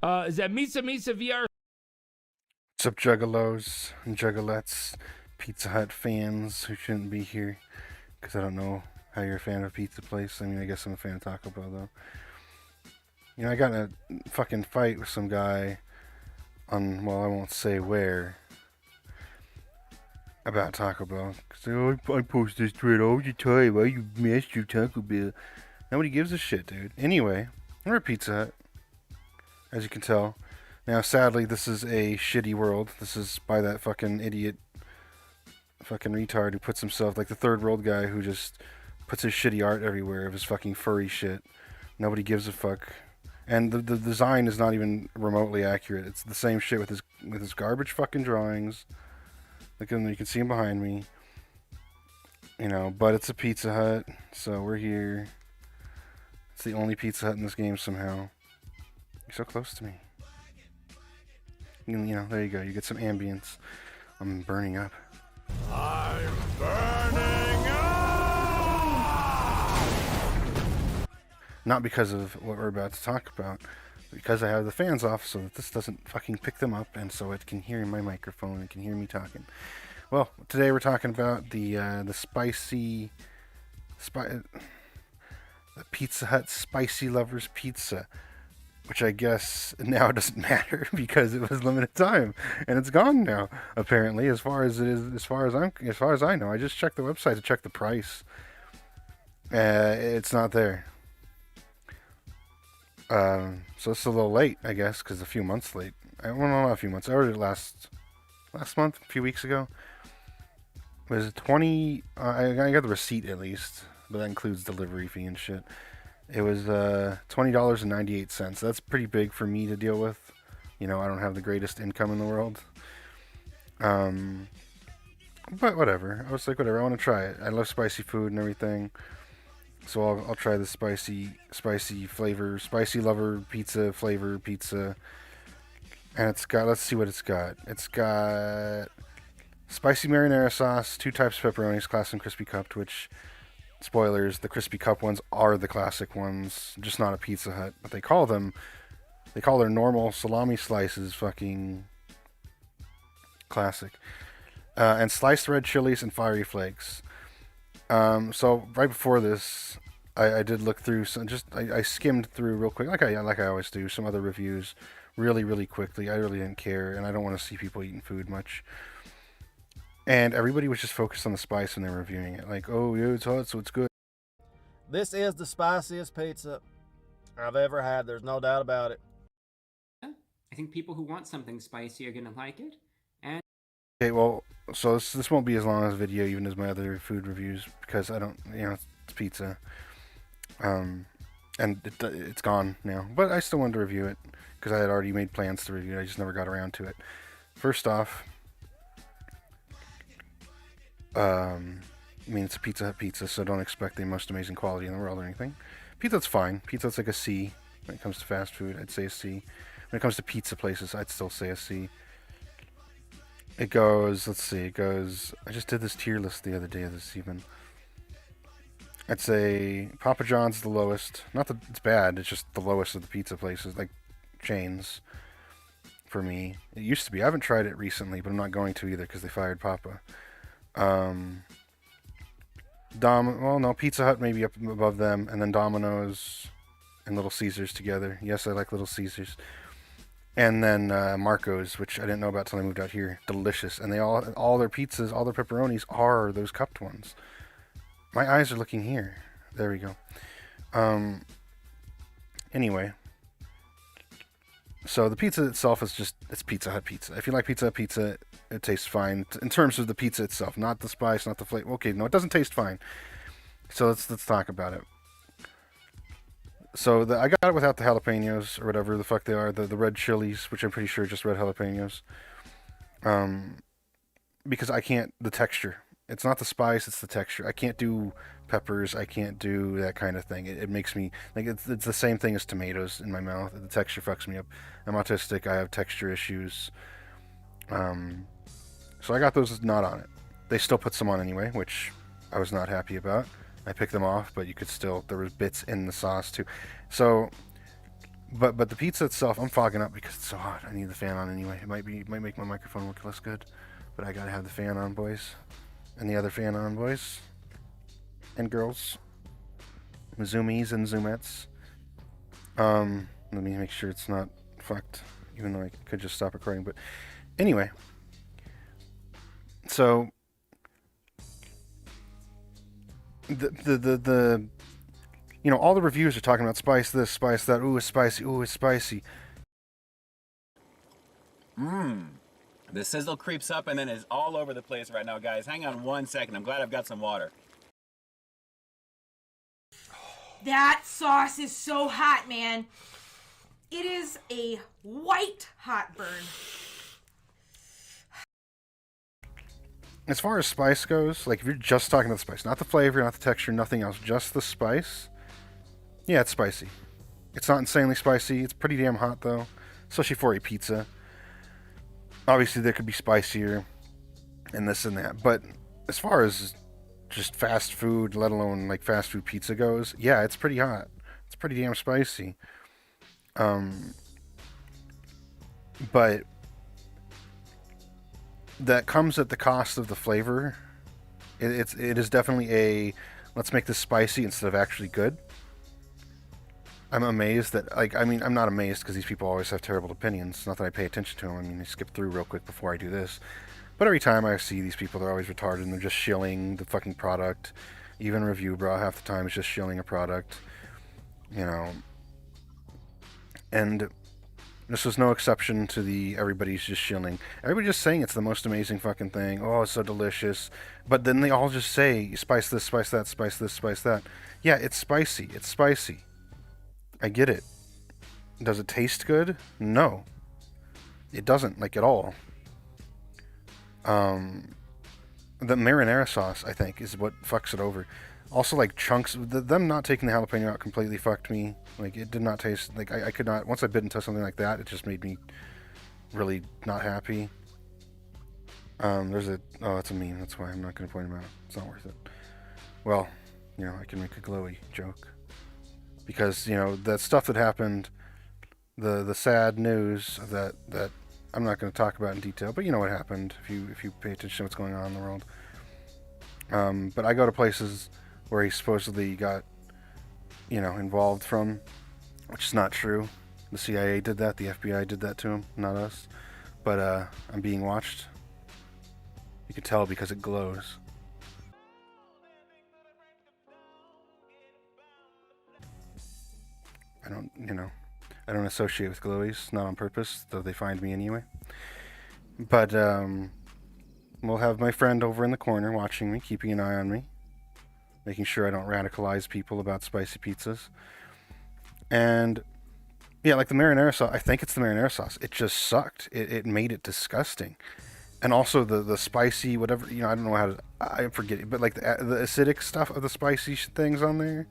Is that MisaMisaVR? What's up, Juggalos and Juggalettes, Pizza Hut fans who shouldn't be here? Because I don't know how you're a fan of a pizza place. I mean, I guess I'm a fan of Taco Bell, though. You know, I got in a fucking fight with some guy on, well, I won't say where, about Taco Bell. Because I post this thread all the time. Why you messed your Taco Bell? Nobody gives a shit, dude. Anyway, we're at Pizza Hut, as you can tell. Now, sadly, this is a shitty world. This is by that fucking idiot, fucking retard who puts himself, like the third world guy who just puts his shitty art everywhere of his fucking furry shit. Nobody gives a fuck. And the design is not even remotely accurate. It's the same shit with his garbage fucking drawings. Like, you can see him behind me. You know, but it's a Pizza Hut, so we're here. It's the only Pizza Hut in this game somehow. You're so close to me. You know, there you go. You get some ambience. I'm burning up. I'm burning up! Not because of what we're about to talk about, but because I have the fans off so that this doesn't fucking pick them up and so it can hear my microphone and can hear me talking. Well, today we're talking about the Pizza Hut Spicy Lovers Pizza, which I guess now doesn't matter because it was limited time and it's gone now. Apparently, as far as I know, I just checked the website to check the price. It's not there. So it's a little late, I guess, because a few months late. Well, no, not a few months. I ordered it last month, a few weeks ago. It was 20. I got the receipt at least, but that includes delivery fee and shit. It was $20.98. That's pretty big for me to deal with. You know, I don't have the greatest income in the world. But whatever. I was like, whatever. I want to try it. I love spicy food and everything. So I'll try the spicy flavor, spicy lover pizza flavor pizza. And it's got, let's see what it's got. It's got spicy marinara sauce, 2 types of pepperonis, classic and crispy cupped, which, spoilers, the crispy cup ones are the classic ones, just not a Pizza Hut. But they call their normal salami slices fucking classic. And sliced red chilies and fiery flakes. So right before this, I did look through some, I skimmed through real quick, like I always do, some other reviews, really quickly. I really didn't care, and I don't want to see people eating food much. And everybody was just focused on the spice when they were reviewing it, like, oh yeah, it's hot, so it's good. This is the spiciest pizza I've ever had. There's no doubt about it. I think people who want something spicy are gonna like it. And Okay, well, so this won't be as long as a video, even as my other food reviews, because I don't, you know, it's pizza. And it's gone now. But I still wanted to review it, because I had already made plans to review it. I just never got around to it. First off, I mean, it's a Pizza Hut pizza, so don't expect the most amazing quality in the world or anything. Pizza Hut's fine. Pizza Hut's like a C. When it comes to fast food, I'd say a C. When it comes to pizza places, I'd still say a C. It goes, let's see, it goes, I just did this tier list the other day, this even. I'd say Papa John's the lowest. Not that it's bad, it's just the lowest of the pizza places, like chains, for me. It used to be. I haven't tried it recently, but I'm not going to either because they fired Papa. Well, no, Pizza Hut maybe up above them, and then Domino's and Little Caesars together. Yes, I like Little Caesars. And then Marco's, which I didn't know about till I moved out here. Delicious. And they all their pizzas, all their pepperonis are those cupped ones. My eyes are looking here. There we go. Anyway. So the pizza itself is just, it's Pizza Hut pizza. If you like Pizza Hut pizza, it tastes fine. In terms of the pizza itself, not the spice, not the flavor. Okay, no, it doesn't taste fine. So let's talk about it. So I got it without the jalapenos or whatever the fuck they are, the red chilies, which I'm pretty sure are just red jalapenos. Because I can't, the texture. It's not the spice, it's the texture. I can't do peppers, I can't do that kind of thing. It makes me, like, it's the same thing as tomatoes in my mouth. The texture fucks me up. I'm autistic, I have texture issues. So I got those not on it. They still put some on anyway, which I was not happy about. I picked them off, but you could still, there was bits in the sauce too. So But the pizza itself, I'm fogging up because it's so hot. I need the fan on anyway. It might make my microphone work less good, but I gotta have the fan on, boys, and the other fan on, boys and girls, Zoomies and Zoomettes. Let me make sure it's not fucked, even though I could just stop recording. But anyway, so the you know, all the reviews are talking about spice this, spice that. Ooh, it's spicy. Ooh, it's spicy. The sizzle creeps up and then is all over the place right now, guys. Hang on 1 second. I'm glad I've got some water. That sauce is so hot, man. It is a white hot burn. As far as spice goes, like if you're just talking about the spice, not the flavor, not the texture, nothing else, just the spice, yeah, it's spicy. It's not insanely spicy. It's pretty damn hot, though, especially for a pizza. Obviously, there could be spicier and this and that. But as far as just fast food, let alone like fast food pizza goes, yeah, it's pretty hot. It's pretty damn spicy. But that comes at the cost of the flavor. It is definitely a let's make this spicy instead of actually good. I'm amazed that, like, I mean, I'm not amazed because these people always have terrible opinions. Not that I pay attention to them. I mean, I skip through real quick before I do this. But every time I see these people, they're always retarded and they're just shilling the fucking product. Even Review Bra half the time is just shilling a product. You know. And this was no exception to the everybody's just shilling. Everybody's just saying it's the most amazing fucking thing. Oh, it's so delicious. But then they all just say, spice this, spice that, spice this, spice that. Yeah, it's spicy. It's spicy. I get it. Does it taste good? No. It doesn't, like, at all. The marinara sauce, I think, is what fucks it over. Also, like, chunks, them not taking the jalapeno out completely fucked me. Like, it did not taste, like, I could not, once I bit into something like that, it just made me really not happy. It's a meme, that's why I'm not going to point them out. It's not worth it. Well, you know, I can make a glowy joke. Because, you know, that stuff that happened, the sad news that I'm not going to talk about in detail, but you know what happened if you pay attention to what's going on in the world. But I go to places where he supposedly got, you know, involved from, which is not true. The CIA did that, the FBI did that to him, not us. But I'm being watched. You can tell because it glows. I don't associate with glowies, not on purpose, though they find me anyway. But we'll have my friend over in the corner watching me, keeping an eye on me, making sure I don't radicalize people about spicy pizzas. And yeah, like the marinara sauce, I think it's the marinara sauce. It just sucked. It made it disgusting. And also the spicy, whatever, you know, I don't know how to, I forget it, but like the acidic stuff of the spicy things on there,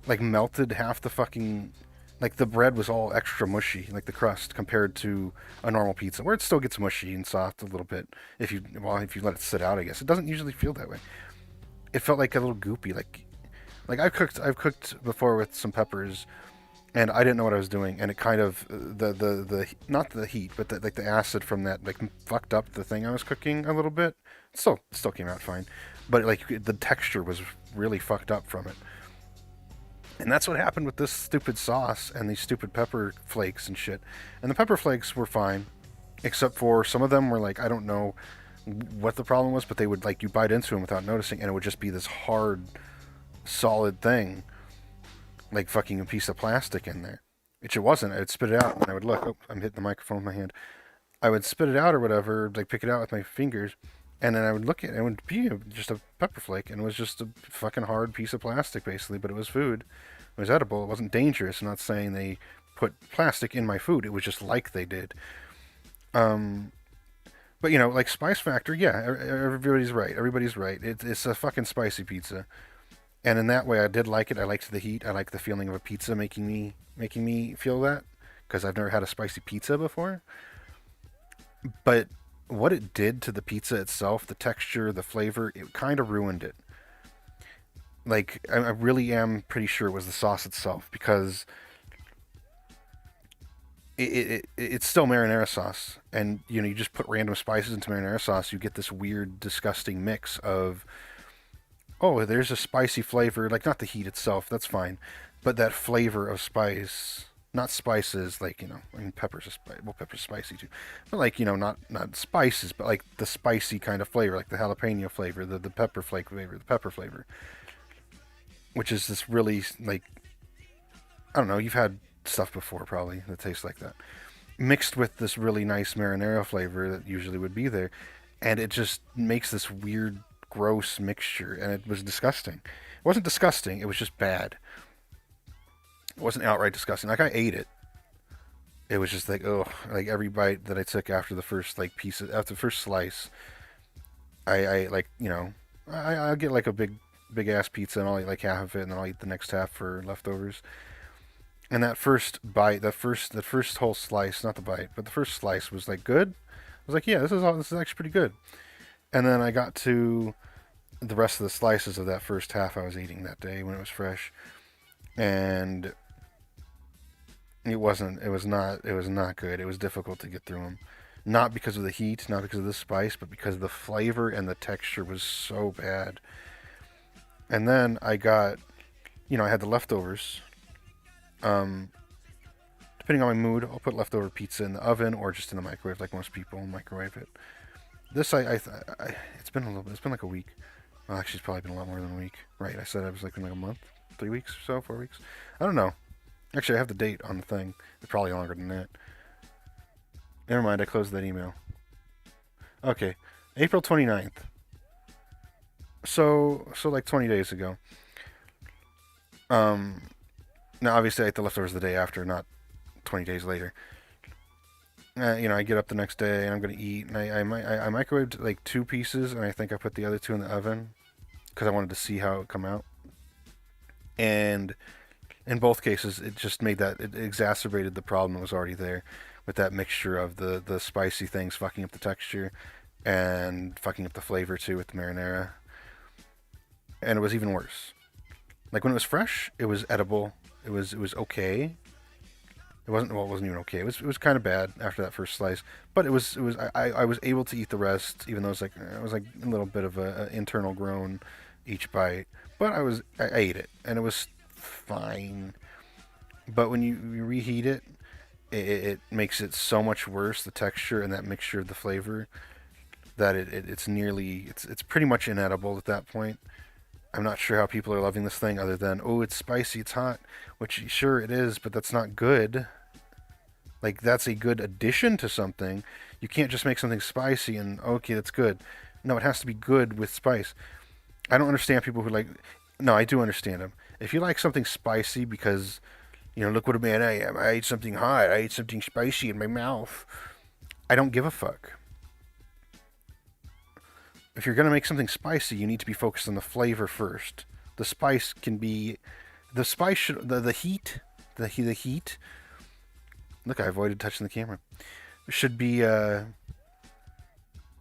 like melted half the fucking, like the bread was all extra mushy, like the crust compared to a normal pizza, where it still gets mushy and soft a little bit if you let it sit out. I guess it doesn't usually feel that way. It felt like a little goopy, like I've cooked before with some peppers, and I didn't know what I was doing, and it kind of the not the heat, but the acid from that like fucked up the thing I was cooking a little bit. It still came out fine, but like the texture was really fucked up from it. And that's what happened with this stupid sauce and these stupid pepper flakes and shit. And the pepper flakes were fine, except for some of them were like, I don't know what the problem was, but they would, like, you bite into them without noticing, and it would just be this hard, solid thing, like fucking a piece of plastic in there. Which it wasn't. I would spit it out, and I would look. Oh, I'm hitting the microphone with my hand. I would spit it out or whatever, like pick it out with my fingers, and then I would look at it, and it would be just a pepper flake, and it was just a fucking hard piece of plastic, basically, but it was food. It was edible. It wasn't dangerous. I'm not saying they put plastic in my food. It was just like they did. But, you know, like Spice Factor, yeah, everybody's right. Everybody's right. It's a fucking spicy pizza. And in that way, I did like it. I liked the heat. I liked the feeling of a pizza making me feel that, because I've never had a spicy pizza before. But what it did to the pizza itself, the texture, the flavor, it kind of ruined it. Like, I really am pretty sure it was the sauce itself, because it's still marinara sauce, and you know, you just put random spices into marinara sauce, you get this weird, disgusting mix of, oh, there's a spicy flavor, like not the heat itself, that's fine, but that flavor of spice, not spices like, you know, I mean pepper's pepper's spicy too, but like, you know, not spices, but like the spicy kind of flavor, like the jalapeno flavor, the pepper flake flavor, the pepper flavor, which is this really like, I don't know, you've had stuff before probably that tastes like that, mixed with this really nice marinara flavor that usually would be there, and it just makes this weird, gross mixture, and it was disgusting. It wasn't disgusting, it was just bad. It wasn't outright disgusting. Like, I ate it. It was just like, ugh. Like, every bite that I took after the first, like, piece of, after the first slice, I like, you know, I'll get, like, a big ass pizza, and I'll eat, like, half of it, and then I'll eat the next half for leftovers. And that first bite, that first whole slice, not the bite, but the first slice was, like, good. I was like, yeah, this is actually pretty good. And then I got to the rest of the slices of that first half I was eating that day when it was fresh, and it was not good. It was difficult to get through them, not because of the heat, not because of the spice, but because the flavor and the texture was so bad. And then I got, you know, I had the leftovers. Depending on my mood, I'll put leftover pizza in the oven or just in the microwave, like most people microwave it. This it's been like a week. Well, actually, it's probably been a lot more than a week. Right? I said it was like a month, 3 weeks or so, 4 weeks. I don't know. Actually, I have the date on the thing. It's probably longer than that. Never mind, I closed that email. Okay, April 29th. So like 20 days ago. Now, obviously, I ate the leftovers the day after, not 20 days later. You know, I get up the next day and I'm gonna eat, and I microwaved like 2 pieces, and I think I put the other 2 in the oven because I wanted to see how it would come out. And in both cases, it just made that, it exacerbated the problem that was already there with that mixture of the spicy things fucking up the texture and fucking up the flavor too with the marinara. And it was even worse. Like when it was fresh, it was edible. It was okay. It wasn't even okay. It was kind of bad after that first slice, but I was able to eat the rest, even though it was like a little bit of a internal groan each bite. But I ate it, and it was fine. But when you reheat it, it makes it so much worse, the texture and that mixture of the flavor, that it's pretty much inedible at that point. I'm not sure how people are loving this thing other than, oh, it's spicy, it's hot, which sure it is, but that's not good. Like, that's a good addition to something. You can't just make something spicy and, okay, that's good. No, it has to be good with spice. I don't understand people who like, no, I do understand them. If you like something spicy because, you know, look what a man I am. I ate something hot. I ate something spicy in my mouth. I don't give a fuck. If you're going to make something spicy, you need to be focused on the flavor first. The spice can be, the spice should, the heat. Look, I avoided touching the camera. Should be, and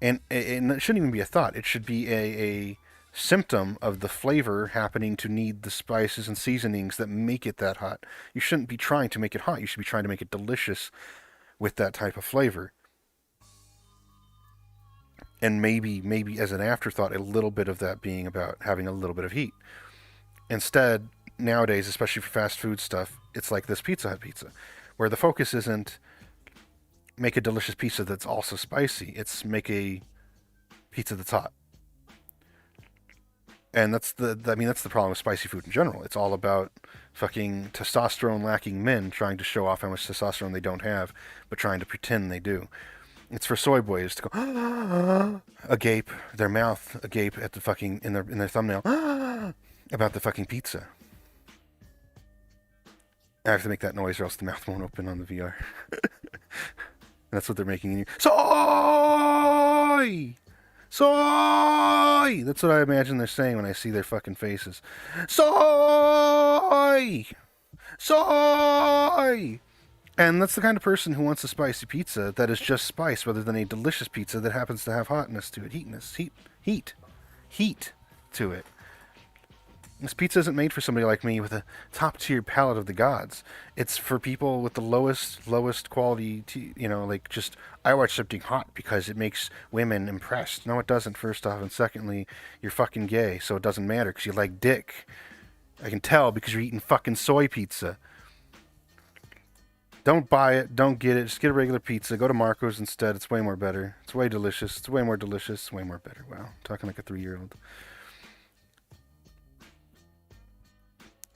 it shouldn't even be a thought. It should be a symptom of the flavor happening to need the spices and seasonings that make it that hot. You shouldn't be trying to make it hot. You should be trying to make it delicious with that type of flavor. And maybe as an afterthought, a little bit of that being about having a little bit of heat. Instead, nowadays, especially for fast food stuff, it's like this Pizza Hut pizza, where the focus isn't make a delicious pizza that's also spicy. It's make a pizza that's hot. And that's the problem with spicy food in general. It's all about fucking testosterone-lacking men trying to show off how much testosterone they don't have, but trying to pretend they do. It's for soy boys to go agape, their mouth agape at the fucking in their thumbnail about the fucking pizza. I have to make that noise or else the mouth won't open on the VR. That's what they're making in you. Soy! Soy! That's what I imagine they're saying when I see their fucking faces. Soy! Soy! And that's the kind of person who wants a spicy pizza that is just spice rather than a delicious pizza that happens to have hotness to it. Heat to it. This pizza isn't made for somebody like me with a top-tier palate of the gods. It's for people with the lowest quality, like just, I watch something hot because it makes women impressed. No, it doesn't, first off. And secondly, you're fucking gay, so it doesn't matter because you like dick. I can tell because you're eating fucking soy pizza. Don't buy it. Don't get it. Just get a regular pizza. Go to Marco's instead. It's way more better. It's way delicious. It's way more delicious. Way more better. Wow. I'm talking like a 3-year-old.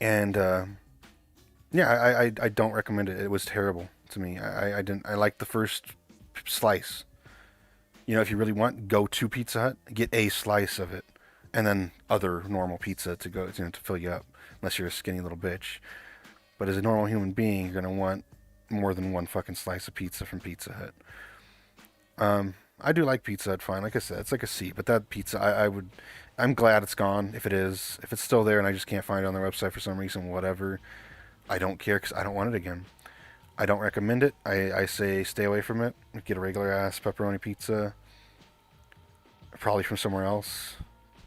And, yeah, I don't recommend it. It was terrible to me. I didn't. I liked the first slice. If you really want, go to Pizza Hut. Get a slice of it. And then other normal pizza to go, to fill you up. Unless you're a skinny little bitch. But as a normal human being, you're going to want more than one fucking slice of pizza from Pizza Hut. I do like Pizza Hut fine. Like I said, it's like a C. But that pizza, I'm glad it's gone. If it is, if it's still there and I just can't find it on their website for some reason, whatever, I don't care because I don't want it again. I don't recommend it. I say stay away from it. Get a regular ass pepperoni pizza. Probably from somewhere else.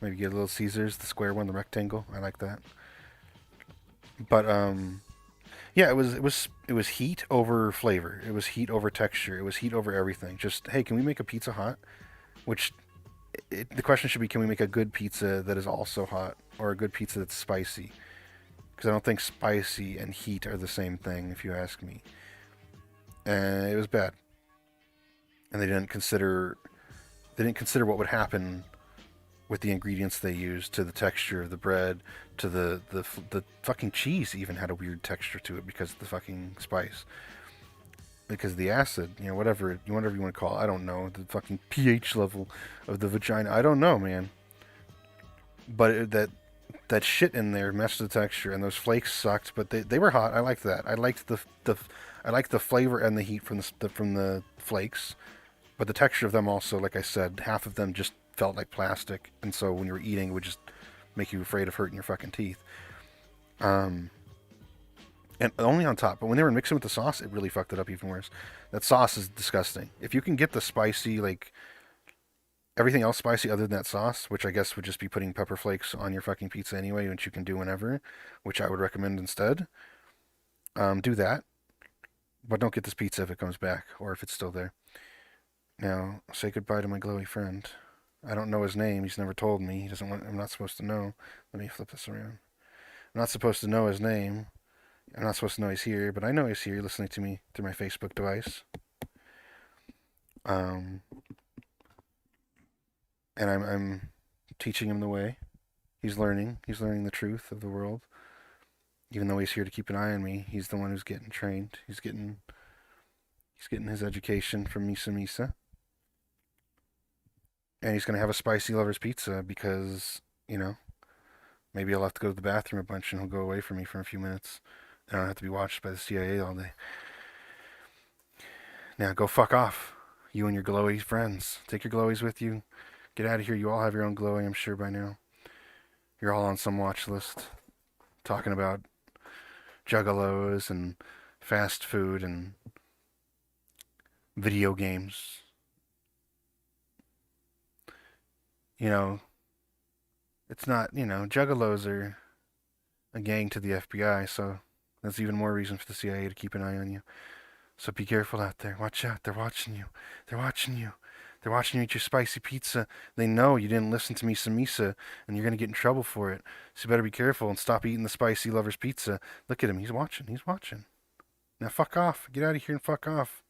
Maybe get a Little Caesars, the square one, the rectangle. I like that. But yeah, it was heat over flavor. It was heat over texture. It was heat over everything. Just, hey, can we make a pizza hot? Which the question should be, can we make a good pizza that is also hot, or a good pizza that's spicy? Because I don't think spicy and heat are the same thing, if you ask me. And it was bad. And they didn't consider what would happen with the ingredients they used, to the texture of the bread, to the fucking cheese even had a weird texture to it because of the fucking spice. Because of the acid, whatever you want to call it. I don't know. The fucking pH level of the vagina. I don't know, man. But that shit in there messed with the texture, and those flakes sucked, but they were hot. I liked that. I liked the flavor and the heat from the flakes. But the texture of them also, like I said, half of them just felt like plastic, and so when you were eating, it would just make you afraid of hurting your fucking teeth. And only on top. But when they were mixing with the sauce, it really fucked it up even worse. That sauce is disgusting. If you can get the spicy, like everything else spicy other than that sauce, which I guess would just be putting pepper flakes on your fucking pizza anyway, which you can do whenever, which I would recommend instead. Do that. But don't get this pizza if it comes back, or if it's still there. Now, say goodbye to my glowy friend. I don't know his name. He's never told me. He doesn't want. I'm not supposed to know. Let me flip this around. I'm not supposed to know his name. I'm not supposed to know he's here, but I know he's here, listening to me through my Facebook device. And I'm teaching him the way. He's learning. He's learning the truth of the world. Even though he's here to keep an eye on me, he's the one who's getting trained. He's getting his education from Misa. And he's going to have a spicy lover's pizza because, maybe I'll have to go to the bathroom a bunch and he'll go away from me for a few minutes. And I don't have to be watched by the CIA all day. Now, go fuck off, you and your glowy friends. Take your glowies with you. Get out of here. You all have your own glowy, I'm sure, by now. You're all on some watch list. Talking about juggalos and fast food and video games. It's not, juggalos are a gang to the FBI, so that's even more reason for the CIA to keep an eye on you. So be careful out there. Watch out. They're watching you. They're watching you. They're watching you eat your spicy pizza. They know you didn't listen to Misa, and you're going to get in trouble for it. So you better be careful and stop eating the spicy lover's pizza. Look at him. He's watching. He's watching. Now fuck off. Get out of here and fuck off.